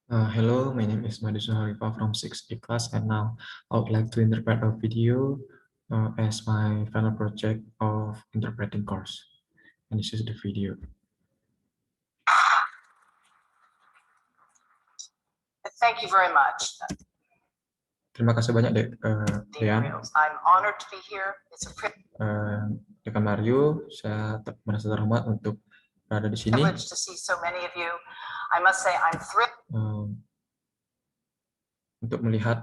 Hello, my name is Madison Harifa from 6E class, and now I would like to interpret a video as my final project of interpreting course. And this is the video. Thank you very much. Terima kasih banyak, Dean. I'm honored to be here. It's a Dekan Mario, saya merasa terhormat untuk berada di sini. privilege to see so many of you. I must say I'm thrilled. Untuk melihat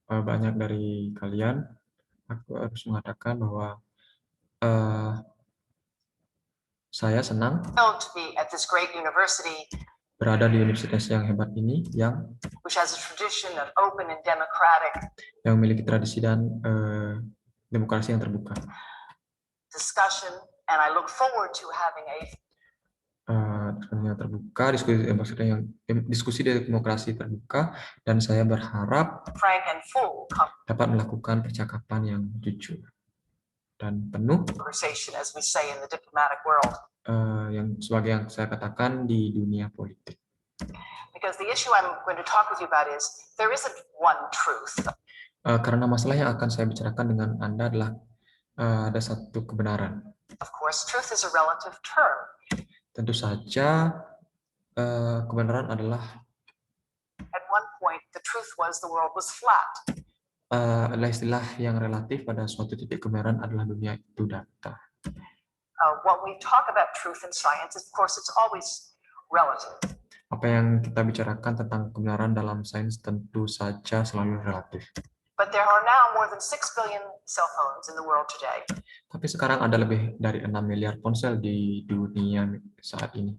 banyak dari kalian, aku harus mengatakan bahwa saya senang to be at this great university, berada di universitas yang hebat ini, which has a tradition of open and democratic yang memiliki tradisi dan demokrasi yang terbuka. discussion, and I look forward to having a Yang terbuka, diskusi demokrasi terbuka, dan saya berharap frank and full dapat melakukan percakapan yang jujur dan penuh, conversation, as we say in the diplomatic world. yang saya katakan di dunia politik. Because the issue I'm going to talk with you about is there isn't one truth. Karena masalah yang akan saya bicarakan dengan Anda adalah ada satu kebenaran. Of course, truth is a relative term. Tentu saja kebenaran adalah, at one point the truth was the world was flat. Adalah istilah yang relatif. Pada suatu titik kebenaran adalah dunia itu datar. When we talk about truth in science, of course, it's always relative. Apa yang kita bicarakan tentang kebenaran dalam sains tentu saja selalu relatif. But there are now more than 6 billion cell phones in the world today. Tapi sekarang ada lebih dari 6 miliar ponsel di dunia saat ini.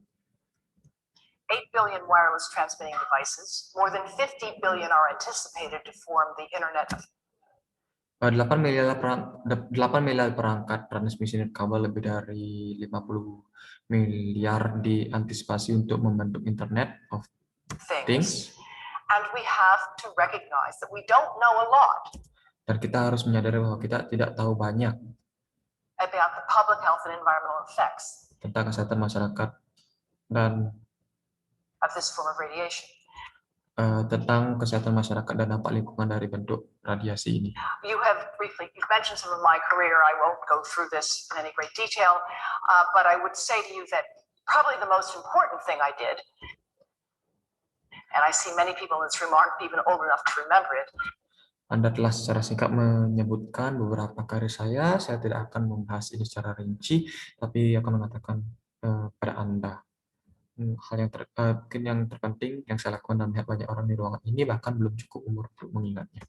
8 billion wireless transmitting devices, more than 50 billion are anticipated to form the Internet of 8 miliar perangkat transmisi kabel, lebih dari 50 miliar diantisipasi untuk membentuk Internet of Things. And we have to recognize that we don't know a lot Dan kita harus menyadari bahwa kita tidak tahu banyak about the public health and environmental effects tentang kesehatan masyarakat dan of this form of radiation. Tentang kesehatan masyarakat dan dampak lingkungan dari bentuk radiasi ini. You've mentioned some of my career. I won't go through this in any great detail, but I would say to you that probably the most important thing I did, and I see many people in this room aren't even old enough to remember it. Anda telah secara singkat menyebutkan beberapa karir saya tidak akan membahas ini secara rinci, tapi akan mengatakan pada Anda hal yang terpenting yang saya lakukan dan melihat banyak orang di ruangan ini bahkan belum cukup umur untuk mengingatnya.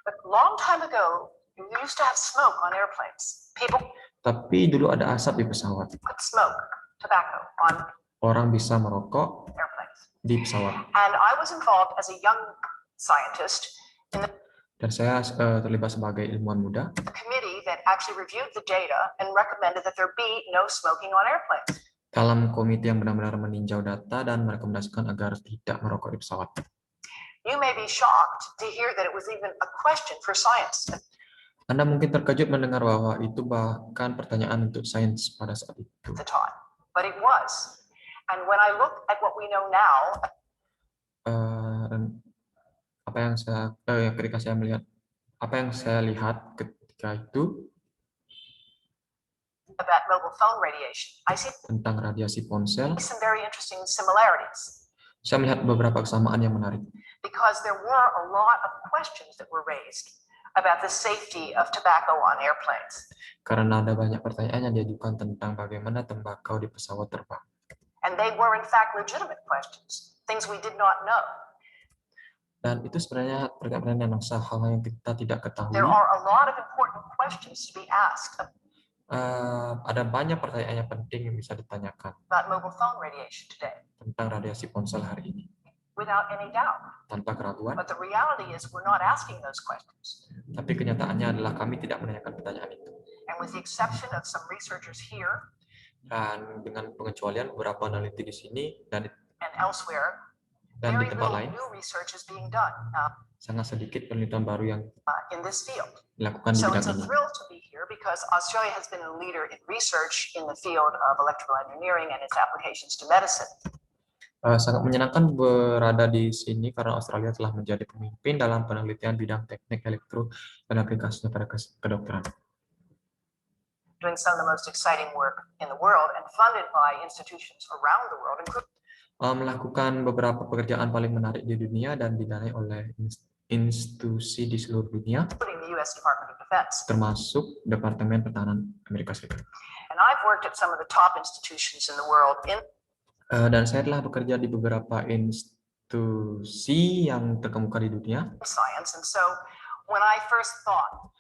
But long time ago, we used to have smoke on airplanes. Tapi dulu ada asap di pesawat. Could smoke tobacco on Orang bisa merokok airplanes di pesawat. And I was involved as a young scientist in the Dan saya terlibat sebagai ilmuwan muda. Committee that actually reviewed the data and recommended that there be no smoking on airplanes. Dalam komite yang benar-benar meninjau data dan merekomendasikan agar tidak merokok di pesawat. You may be shocked to hear that it was even a question for science. Anda mungkin terkejut mendengar bahwa itu bahkan pertanyaan untuk sains pada saat itu. But it was. And when I look at what we know now, ketika saya melihat apa yang saya lihat ketika itu about mobile phone radiation, I see tentang radiasi ponsel, some very interesting similarities. Saya melihat beberapa kesamaan yang menarik. Because there were a lot of questions that were raised about the safety of tobacco on airplanes. Karena ada banyak pertanyaan yang diajukan tentang bagaimana tembakau di pesawat terbang. And they were in fact legitimate questions, things we did not know. Dan itu sebenarnya pertanyaan yang sah, hal yang kita tidak ketahui. There are a lot of important questions to be asked. Ada banyak pertanyaan yang penting yang bisa ditanyakan about mobile phone radiation today. Tentang radiasi ponsel hari ini. Without any doubt. Tanpa keraguan. But the reality is we're not asking those questions. Tapi kenyataannya adalah kami tidak menanyakan pertanyaan itu. And with the exception of some researchers here. Dan dengan pengecualian beberapa peneliti di sini dan elsewhere. Dan di tempat lain. New research is being done. Sangat sedikit penelitian baru yang in this field. Dilakukan di bidang ini. So it's a thrill to be here because Australia has been a leader in research in the field of electrical engineering and its applications to medicine. Sangat menyenangkan berada di sini karena Australia telah menjadi pemimpin dalam penelitian bidang teknik elektro dan aplikasinya pada kedokteran. Doing some of the most exciting work in the world and funded by institutions around the world, including Melakukan beberapa pekerjaan paling menarik di dunia dan didanai oleh institusi di seluruh dunia, the US Department of Defense. termasuk Departemen Pertahanan Amerika Serikat. And I've worked at some of the top institutions in the world in Dan saya telah bekerja di beberapa institusi yang terkemuka di dunia science. And so when I first thought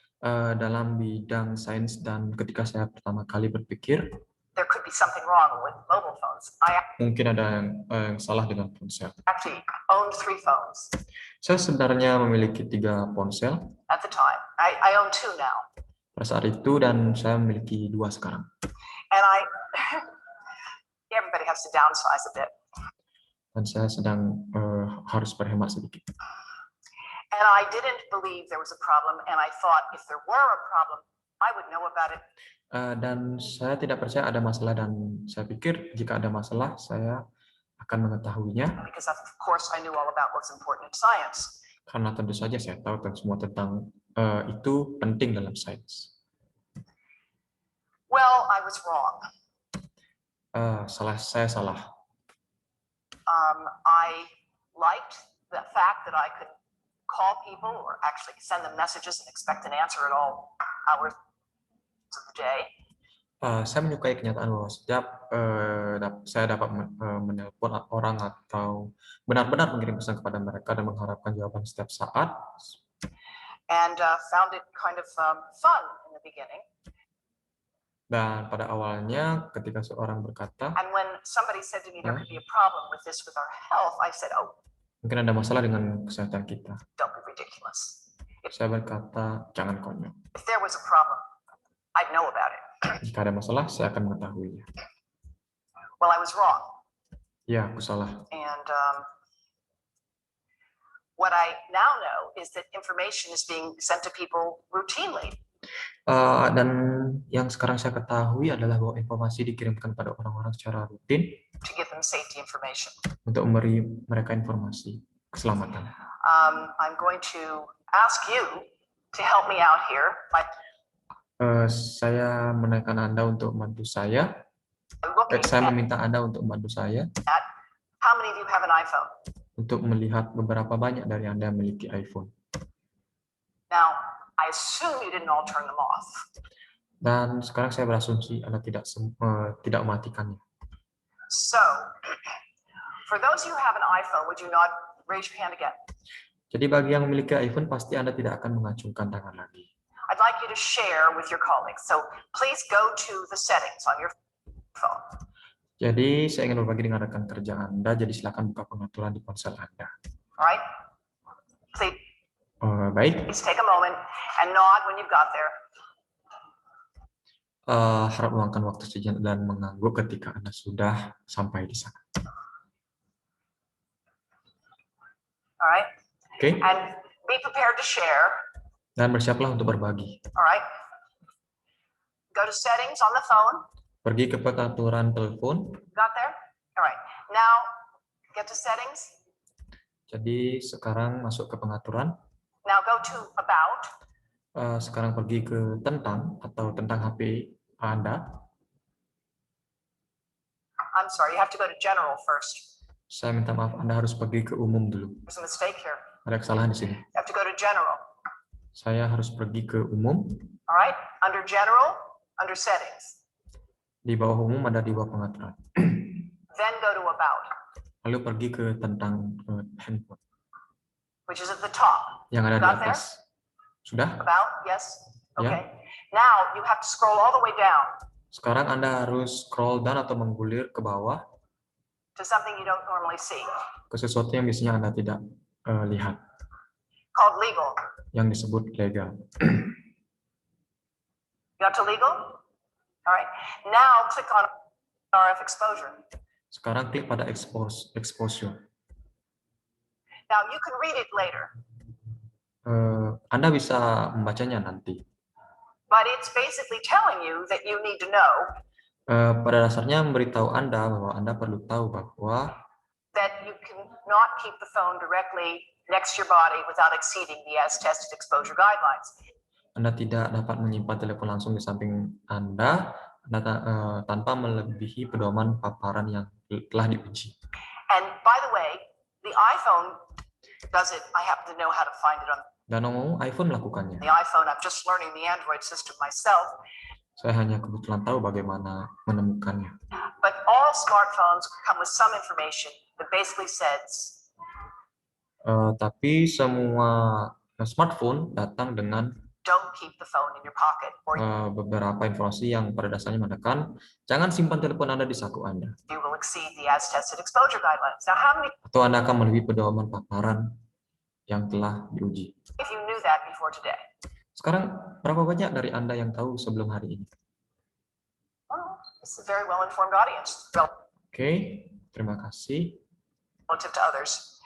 dalam bidang sains, dan ketika saya pertama kali berpikir there could be something wrong with mobile phones, I mungkin ada yang salah dengan ponsel. actually owned 3 phones Saya sebenarnya memiliki 3 ponsel at the time. I own 2 now. pada saat itu, dan saya memiliki 2 sekarang. And everybody has to downsize a bit. Dan saya sedang harus berhemat sedikit. And I didn't believe there was a problem, and I thought if there were a problem, I would know about it. Dan saya tidak percaya ada masalah, dan saya pikir jika ada masalah saya akan mengetahuinya. Because of course I knew all about what's important in science. Karena tentu saja saya tahu semua tentang itu penting dalam sains. Well, I was wrong. Saya salah. I liked the fact that I could call people or actually send them messages and expect an answer at all hours of the day. Saya menyukai kenyataan bahwa setiap saya dapat menelpon orang atau benar-benar mengirim pesan kepada mereka dan mengharapkan jawaban setiap saat. And found it kind of fun in the beginning. Dan pada awalnya ketika seorang berkata, And when somebody said to me there could be a problem with this with our health, I said, oh, mungkin ada masalah dengan kesehatan kita. don't be ridiculous. Saya berkata, jangan konyol. If there was a problem, I'd know about it. Jika ada masalah, saya akan mengetahuinya. Well, I was wrong. Ya, aku salah. And what I now know is that information is being sent to people routinely. Dan yang sekarang saya ketahui adalah bahwa informasi dikirimkan pada orang-orang secara rutin to give them safety information. Untuk memberi mereka informasi keselamatan. I'm going to ask you to help me out here. Saya menaikkan Anda untuk membantu saya. Saya meminta Anda untuk membantu saya. How many of you have an iPhone? Untuk melihat beberapa banyak dari Anda yang memiliki iPhone. Now, I assume you didn't all turn them off. Dan sekarang saya berasumsi Anda tidak mematikannya. So, for those who have an iPhone, would you not raise your hand again? Jadi bagi yang memiliki iPhone, pasti Anda tidak akan mengacungkan tangan lagi. I'd like you to share with your colleagues. So, please go to the settings on your phone. Jadi saya ingin berbagi dengan rekan kerja Anda, jadi silakan buka pengaturan di ponsel Anda. All right? Please. Baik. Please take a moment and nod when you've got there. Harap meluangkan waktu sejenak dan mengangguk ketika Anda sudah sampai di sana. All right? Oke. And be prepared to share. Dan bersiaplah untuk berbagi. All right? Go to settings on the phone. Pergi ke pengaturan telepon. Got there? All right. Now, get to settings. Jadi sekarang masuk ke pengaturan. Now go to about. Sekarang pergi ke tentang atau tentang HP Anda. I'm sorry, you have to go to general first. Saya minta maaf, Anda harus pergi ke umum dulu. There's a mistake here. Ada kesalahan di sini. You have to go to general. Saya harus pergi ke umum. All right? Under general, under settings. Di bawah umum ada di bawah pengaturan. Then go to about. Lalu pergi ke tentang handphone. Which is at the top. Yang ada di Got there? atas. Sudah? About, yes. Ya. Okay. Now you have to scroll all the way down Sekarang Anda harus scroll down atau menggulir ke bawah to something you don't normally see, ke sesuatu yang biasanya Anda tidak lihat, called legal. yang disebut legal. You got to legal? All right. Now click on RF exposure. Sekarang klik pada exposure. Now you can read it later. Anda bisa membacanya nanti. But it's basically telling you that you need to know Pada dasarnya memberitahu Anda bahwa Anda perlu tahu bahwa that you cannot keep the phone directly next to your body without exceeding the as tested exposure guidelines. Anda tidak dapat menyimpan telepon langsung di samping Anda tanpa melebihi pedoman paparan yang telah diuji. And by the way, the iPhone does it. I happen to know how to find it on Dan ngomong iPhone melakukannya. the iPhone. I'm just learning the Android system myself. Saya hanya kebetulan tahu bagaimana menemukannya. But all smartphones come with some information that basically says, Tapi semua smartphone datang dengan don't keep the phone in your pocket, or beberapa informasi yang pada dasarnya mengatakan jangan simpan telepon Anda di saku Anda. you will exceed the as tested exposure guidelines. Now, how many Atau Anda akan melebihi pedoman paparan yang telah diuji. of you knew that before today? Sekarang, berapa banyak dari Anda yang tahu sebelum hari ini? Well, this is a very well-informed audience Oke, terima kasih. relative to others.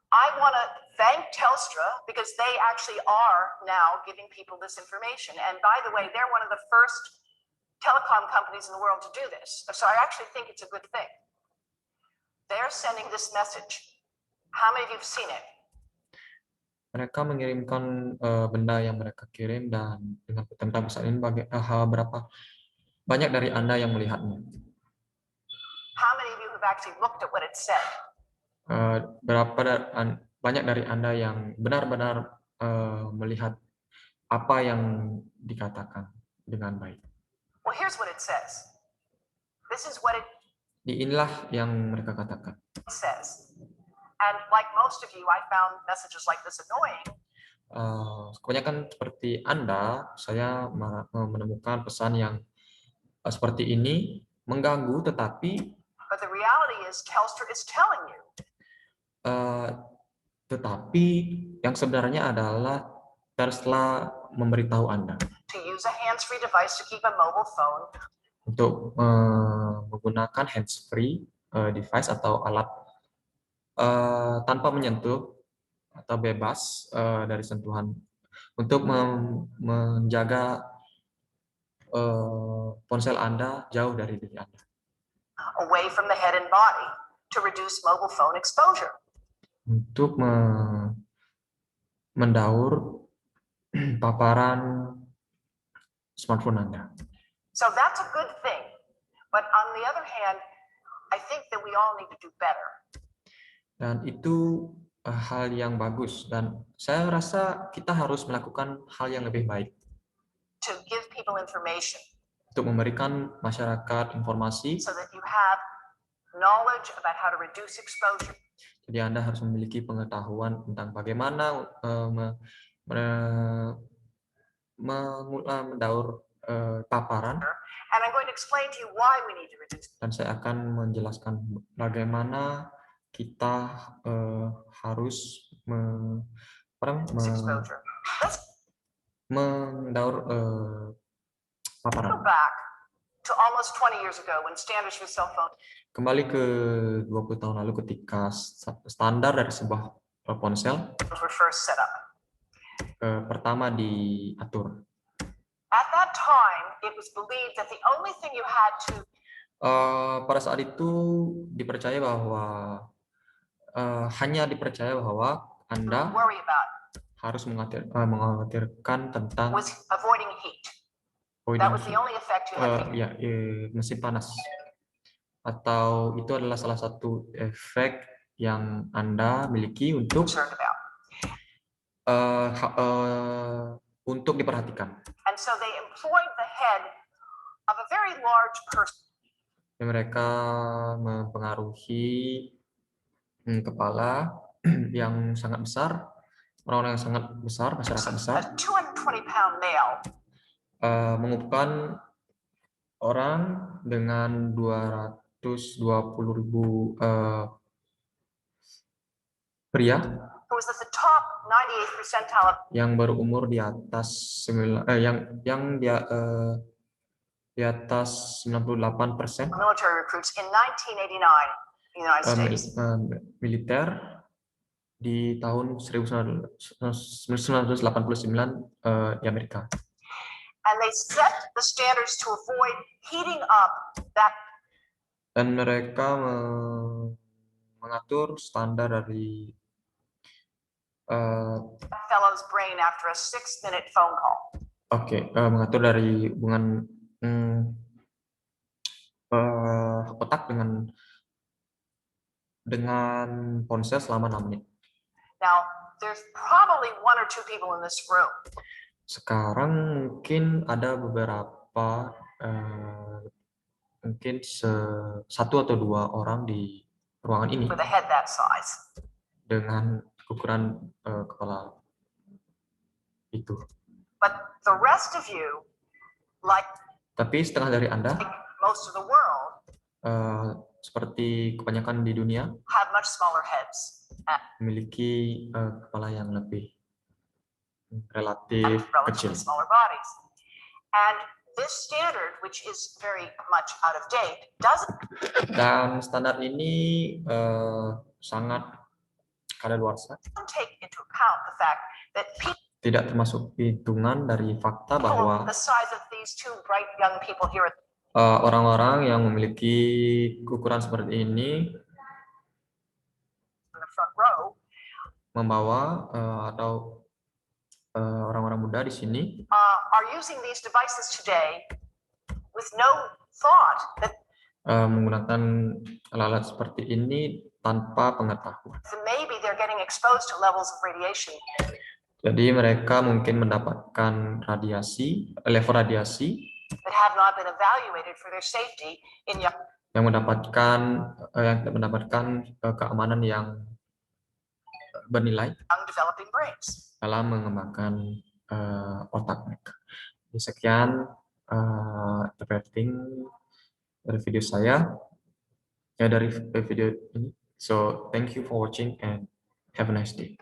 I want to thank Telstra because they actually are now giving people this information. And by the way, they're one of the first telecom companies in the world to do this. So I actually think it's a good thing. They're sending this message. How many of you have seen it? Mereka mengirimkan benda yang mereka kirim dan dengan tentang pesan ini berapa banyak dari Anda yang melihatnya? How many of you have actually looked at what it said? Banyak dari Anda yang benar-benar melihat apa yang dikatakan dengan baik. Well, here's what it says. This is what it Inilah yang mereka katakan. says. And like most of you, I found messages like this annoying. Kebanyakan seperti Anda, saya menemukan pesan yang seperti ini mengganggu, tetapi But the reality is Telstra is telling you tetapi yang sebenarnya adalah Tesla memberitahu Anda to use a hands-free device to keep a mobile phone untuk menggunakan hands-free device atau alat tanpa menyentuh atau bebas dari sentuhan untuk menjaga ponsel Anda jauh dari diri Anda. away from the head and body to reduce mobile phone exposure. Untuk mendaur paparan smartphone Anda. So that's a good thing. But on the other hand, I think that we all need to do better. Dan itu hal yang bagus dan saya rasa kita harus melakukan hal yang lebih baik To give people information untuk memberikan masyarakat informasi. so that you have knowledge about how to reduce exposure. Jadi Anda harus memiliki pengetahuan tentang bagaimana mendaur paparan. And I'm going to explain to you why we need to reduce Dan saya akan menjelaskan bagaimana kita harus exposure. Let's mendaur go paparan. back to almost 20 years ago when standards for cell phone Kembali ke 20 tahun lalu ketika standar dari sebuah ponsel were first set up. pertama diatur. At that time, it was believed that the only thing you had to Pada saat itu dipercaya bahwa hanya dipercaya bahwa Anda worry about harus mengkhawatirkan tentang was avoiding heat. That was the only effect you had. mesin panas. Atau itu adalah salah satu efek yang Anda miliki untuk Concerned about. untuk diperhatikan. And so they employed the head of a very large person Mereka mempengaruhi kepala yang sangat besar, orang-orang yang sangat besar, masyarakat besar, a 220-pound male mengumpulkan orang dengan 220.000 pria who was at the top 98th percentile of yang berumur di atas di atas 98% military recruits in 1989 in the United States. Militer di tahun 1989 di Amerika. And they set the standards to avoid heating up that Dan mereka mengatur standar dari fellow's brain after a 6-minute phone call. mengatur dari hubungan otak dengan ponsel selama 6 menit. Now, there's probably 1 or 2 people in this room Sekarang mungkin ada beberapa, mungkin 1 atau 2 orang di ruangan ini with a head that size. dengan ukuran kepala itu. But the rest of you, like Tapi setengah dari Anda, most of the world, seperti kebanyakan di dunia, have much smaller heads memiliki kepala yang lebih and relatif kecil. relatively smaller bodies. And this standard, which is very much out of date, doesn't Dan standar ini sangat kadaluarsa, take into account the fact that tidak termasuk hitungan dari fakta people bahwa the size of these 2 bright young people here at orang-orang yang memiliki ukuran seperti ini the front row membawa atau orang-orang muda di sini are using these devices today with no thought that menggunakan alat-alat seperti ini tanpa pengetahuan. maybe they're getting exposed to levels of radiation Jadi mereka mungkin mendapatkan level radiasi that have not been evaluated for their safety in young yang mendapatkan keamanan yang bernilai developing brains. dalam mengembangkan otak mereka. Sekian interpreting dari video saya, dari video ini. So thank you for watching and have a nice day.